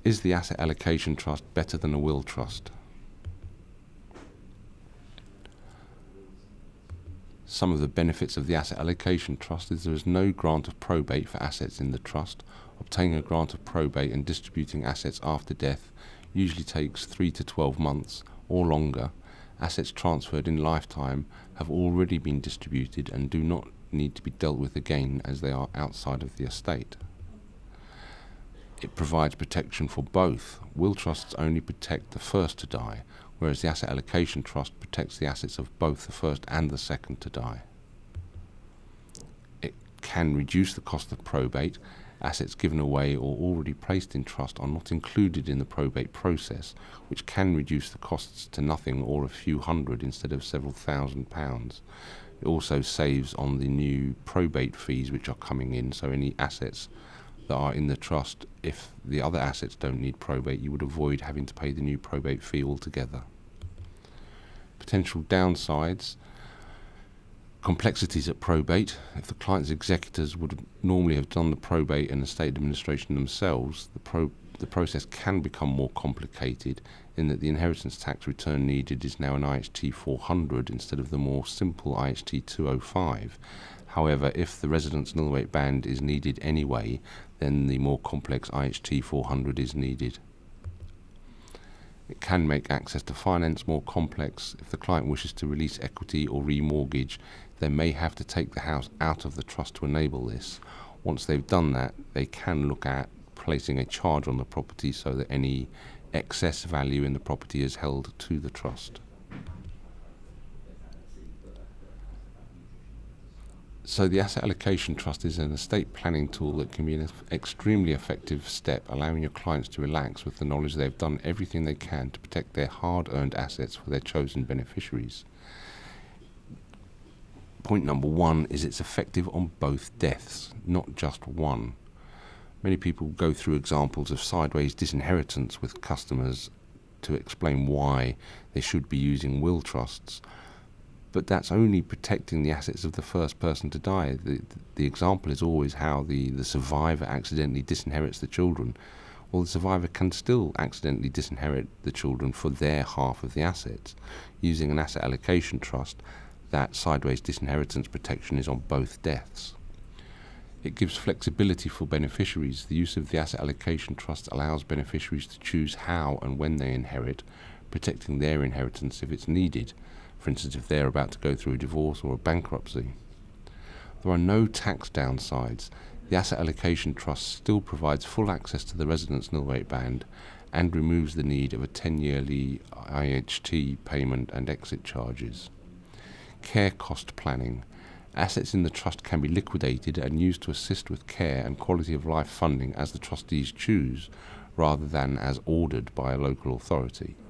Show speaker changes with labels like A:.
A: Is the asset allocation trust better than a will trust? Some of the benefits of the asset allocation trust is there is no grant of probate for assets in the trust. Obtaining a grant of probate and distributing assets after death usually takes 3 to 12 months or longer. Assets transferred in lifetime have already been distributed and do not need to be dealt with again as they are outside of the estate. It provides protection for both. Will trusts only protect the first to die, whereas the asset allocation trust protects the assets of both the first and the second to die. It can reduce the cost of probate. Assets given away or already placed in trust are not included in the probate process, which can reduce the costs to nothing or a few hundred instead of several £1,000s. It also saves on the new probate fees which are coming in, so any assets that are in the trust, if the other assets don't need probate, you would avoid having to pay the new probate fee altogether. Potential downsides: complexities at probate. If the client's executors would normally have done the probate and estate administration themselves, the process can become more complicated in that the inheritance tax return needed is now an IHT 400 instead of the more simple IHT 205. However, if the residence nil weight band is needed anyway, then the more complex IHT 400 is needed. It can make access to finance more complex. If the client wishes to release equity or remortgage, they may have to take the house out of the trust to enable this. Once they've done that, they can look at placing a charge on the property so that any excess value in the property is held to the trust. So the asset allocation trust is an estate planning tool that can be an extremely effective step, allowing your clients to relax with the knowledge they've done everything they can to protect their hard-earned assets for their chosen beneficiaries. Point number one is it's effective on both deaths, not just one. Many people go through examples of sideways disinheritance with customers to explain why they should be using will trusts. But that's only protecting the assets of the first person to die. The example is always how the survivor accidentally disinherits the children. Well, the survivor can still accidentally disinherit the children for their half of the assets. Using an asset allocation trust, that sideways disinheritance protection is on both deaths. It gives flexibility for beneficiaries. The use of the asset allocation trust allows beneficiaries to choose how and when they inherit, protecting their inheritance if it's needed. For instance, if they're about to go through a divorce or a bankruptcy. There are no tax downsides. The asset allocation trust still provides full access to the residence nil weight band and removes the need of a 10-yearly IHT payment and exit charges. Care cost planning. Assets in the trust can be liquidated and used to assist with care and quality of life funding as the trustees choose, rather than as ordered by a local authority.